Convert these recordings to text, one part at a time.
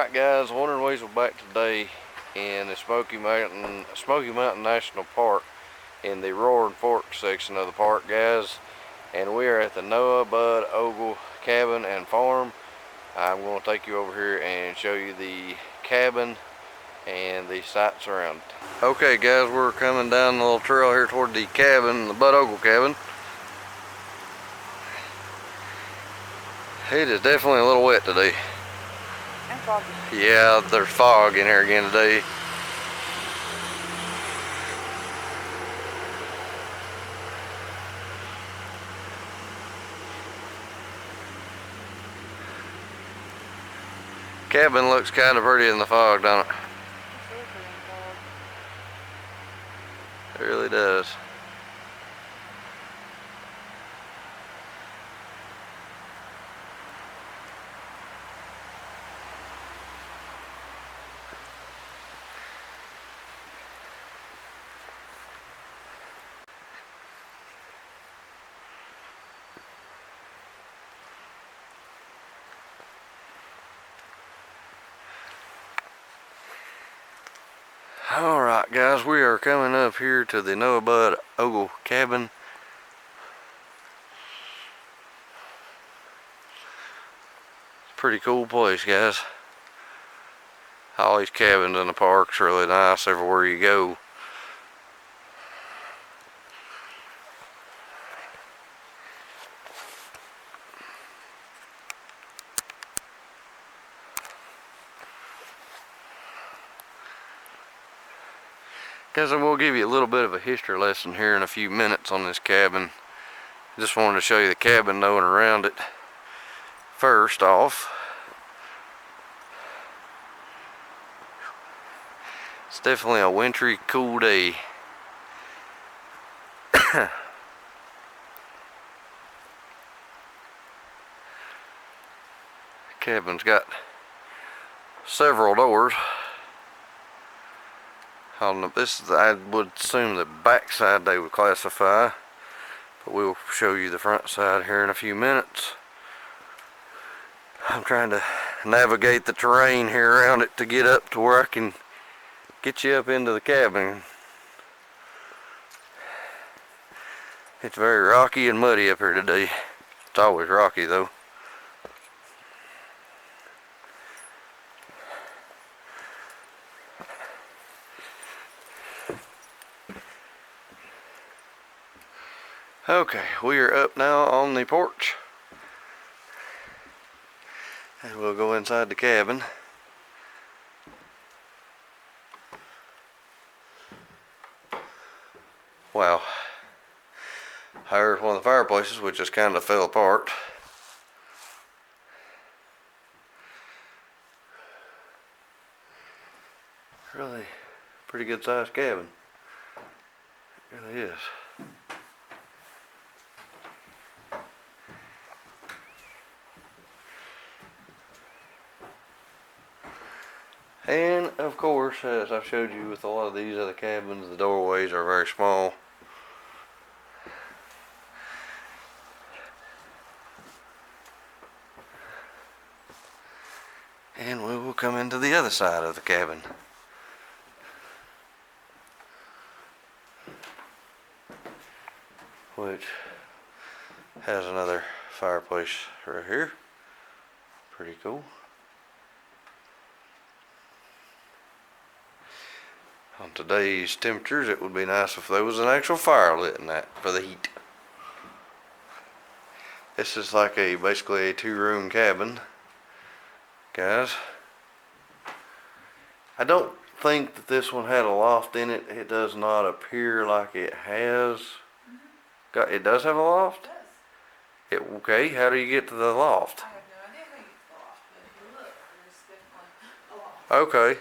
Alright guys, Wandering Weasel back today in the Smoky Mountain National Park in the Roaring Fork section of the park, guys. And we are at the Noah Bud Ogle cabin and farm. I'm going to take you over here and show you the cabin and the sights around it. Okay guys, we're coming down the little trail here toward the cabin, the Bud Ogle cabin. It is definitely a little wet today. And foggy. Yeah, there's fog in here again today. Cabin looks kind of pretty in the fog, don't it? It really does. Alright guys, we are coming up here to the Noah Bud Ogle cabin. Pretty cool place, guys. All these cabins in the park's really nice everywhere you go. Guys, I'm going to give you a little bit of a history lesson here in a few minutes on this cabin. Just wanted to show you the cabin though and around it. First off, it's definitely a wintry, cool day. Cabin's got several doors. This is, I would assume, the back side they would classify, but we'll show you the front side here in a few minutes. I'm trying to navigate the terrain here around it to get up to where I can get you up into the cabin. It's very rocky and muddy up here today. It's always rocky though. Okay, we are up now on the porch, and we'll go inside the cabin. Wow, here's one of the fireplaces which just kind of fell apart. Really pretty good sized cabin. It really is. And of course, as I've showed you with a lot of these other cabins, the doorways are very small. And we will come into the other side of the cabin. Which has another fireplace right here. Pretty cool. On today's temperatures, it would be nice if there was an actual fire lit in that for the heat. This is like basically a two-room cabin, guys. I don't think that this one had a loft in it. It does not appear like it has. It does have a loft? It does. Okay, how do you get to the loft? I have no idea how you get to the loft, but if you look, there's definitely a loft. Okay.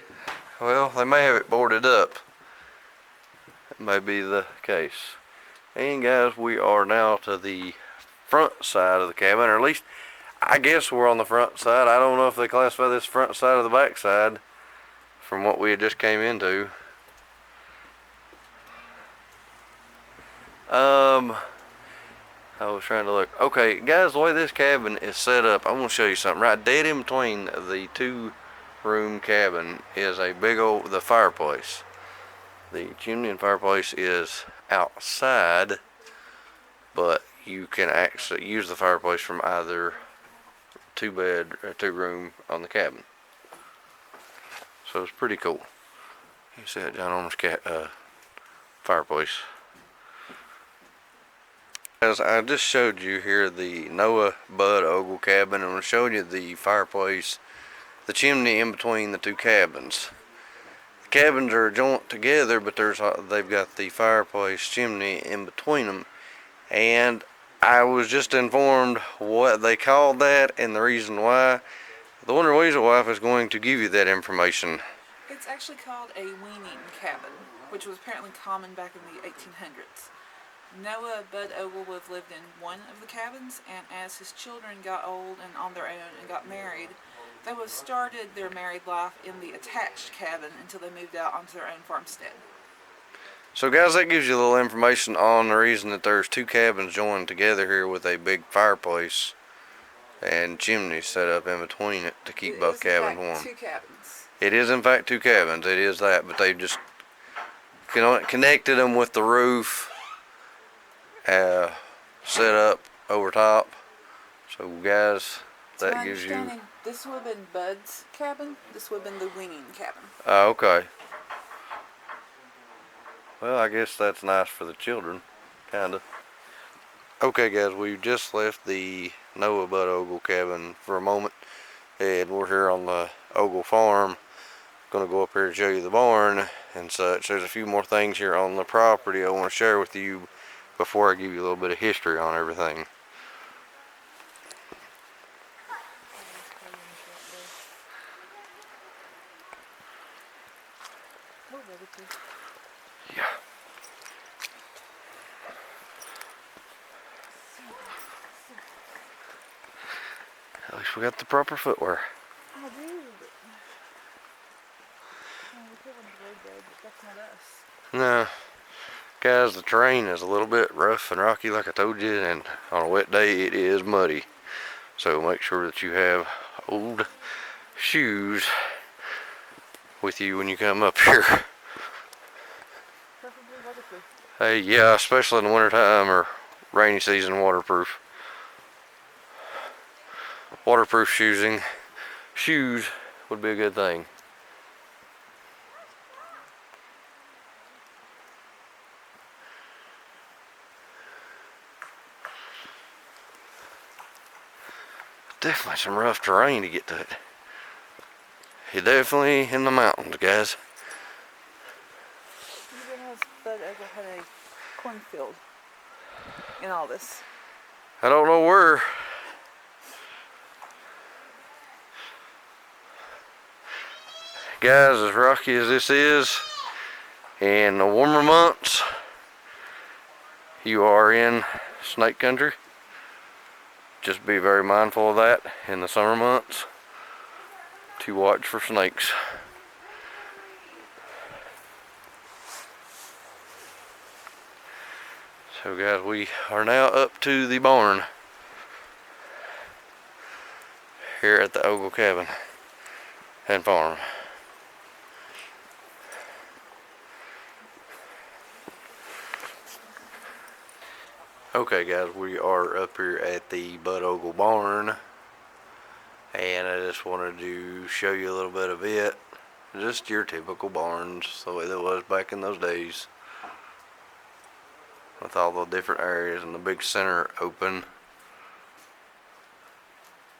Well, they may have it boarded up. That may be the case. And guys, we are now to the front side of the cabin, or at least I guess we're on the front side. I don't know if they classify this front side or the back side from what we had just came into. I was trying to look. Okay, guys, the way this cabin is set up, I'm going to show you something. Right dead in between the two room cabin is a big old, the fireplace. The chimney and fireplace is outside, but you can actually use the fireplace from either 2-bed or 2-room on the cabin. So it's pretty cool. You see that ginormous fireplace. As I just showed you here the Noah Bud Ogle cabin, and I'm showing you the fireplace, the chimney in between the 2 cabins. The cabins are joint together, but they've got the fireplace chimney in between them. And I was just informed what they called that and the reason why. The Wonder Weasel Wife is going to give you that information. It's actually called a weaning cabin, which was apparently common back in the 1800s. Noah Bud Ogle would have lived in one of the cabins, and as his children got old and on their own and got married, they would have started their married life in the attached cabin until they moved out onto their own farmstead. So guys, that gives you a little information on the reason that there's 2 cabins joined together here with a big fireplace and chimney set up in between it to keep both cabins warm. 2 cabins. It is in fact 2 cabins, it is that, but they just connected them with the roof set up over top. So guys, that gives you... This would have been Bud's cabin, this would have been the weaning cabin. Okay. Well, I guess that's nice for the children, kinda. Okay guys, we've just left the Noah Bud Ogle cabin for a moment, and we're here on the Ogle farm. Gonna go up here and show you the barn and such. There's a few more things here on the property I want to share with you before I give you a little bit of history on everything. Yeah. At least we got the proper footwear. I do. We put on the road bed, but that's not us. No. Guys, the terrain is a little bit rough and rocky like I told you, and on a wet day it is muddy. So make sure that you have old shoes with you when you come up here. Preferably waterproof. Hey, yeah, especially in the winter time or rainy season, waterproof. Waterproof shoes would be a good thing. Definitely some rough terrain to get to it. You're definitely in the mountains, guys. You realize Bud Ogle had a cornfield in all this. I don't know where. Guys, as rocky as this is, in the warmer months, you are in snake country. Just be very mindful of that in the summer months to watch for snakes. So guys, we are now up to the barn here at the Ogle cabin and farm. Okay guys, we are up here at the Bud Ogle barn, and I just wanted to show you a little bit of it. Just your typical barns, the way that was back in those days, with all the different areas and the big center open.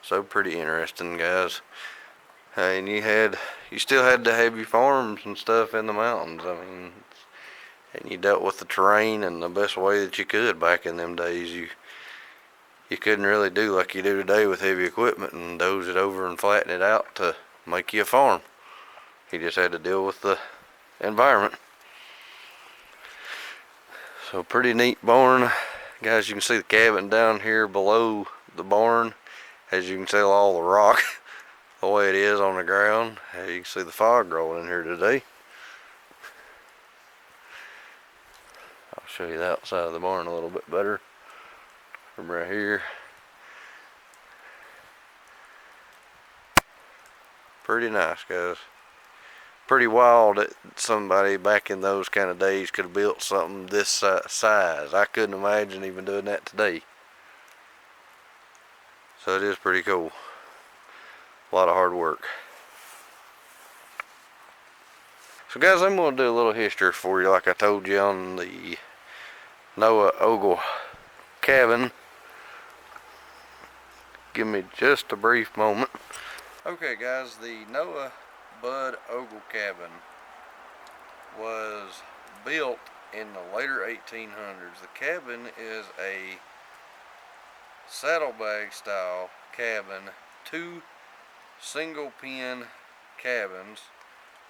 So pretty interesting, guys. And you still had to have your farms and stuff in the mountains. I mean, and you dealt with the terrain in the best way that you could back in them days. You couldn't really do like you do today with heavy equipment and doze it over and flatten it out to make you a farm. You just had to deal with the environment. So pretty neat barn. Guys, you can see the cabin down here below the barn. As you can see all the rock the way it is on the ground. You can see the fog rolling in here today. I'll show you the outside of the barn a little bit better from right here. Pretty nice, guys. Pretty wild that somebody back in those kind of days could have built something this size. I couldn't imagine even doing that today. So it is pretty cool. A lot of hard work. So guys, I'm going to do a little history for you like I told you on the Noah Ogle cabin. Give me just a brief moment. Okay guys, the Noah Bud Ogle cabin was built in the later 1800s. The cabin is a saddlebag style cabin, 2 single pen cabins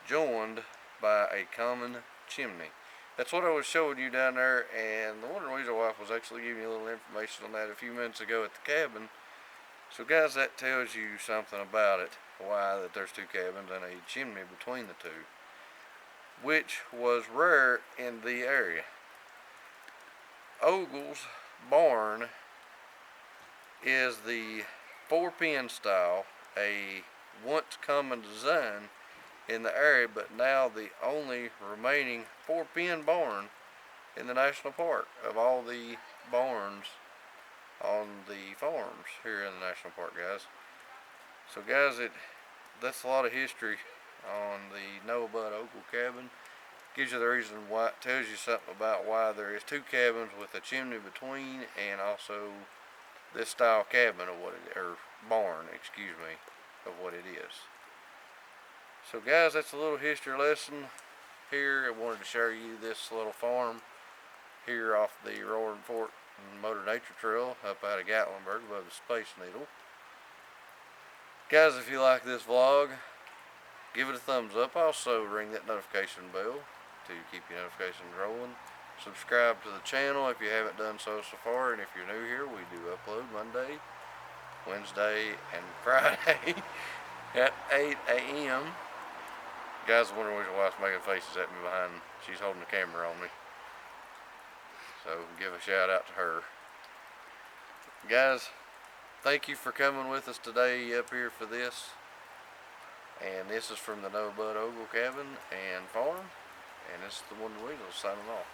joined by a common chimney. That's what I was showing you down there, and the one reason why I was actually giving you a little information on that a few minutes ago at the cabin. So guys, that tells you something about it, why that there's 2 cabins and a chimney between the 2, which was rare in the area. Ogle's barn is the 4-pen style, a once common design in the area, but now the only remaining 4-pen barn in the national park of all the barns on the farms here in the national park, guys. So guys, that's a lot of history on the Noah Bud Ogle cabin. Gives you the reason why, it tells you something about why there is 2 cabins with a chimney between, and also this style cabin of what it, or barn, excuse me, of what it is. So guys, that's a little history lesson here. I wanted to show you this little farm here off the Roaring Fork Motor Nature Trail up out of Gatlinburg above the Space Needle. Guys, if you like this vlog, give it a thumbs up. Also ring that notification bell to keep your notifications rolling. Subscribe to the channel if you haven't done so far, and if you're new here, we do upload Monday, Wednesday, and Friday at 8 a.m. Guys, wondering why she's making faces at me behind. She's holding the camera on me. So give a shout out to her. Guys, thank you for coming with us today up here for this. And this is from the Noah Bud Ogle cabin and farm. And this is the One Weasel signing off.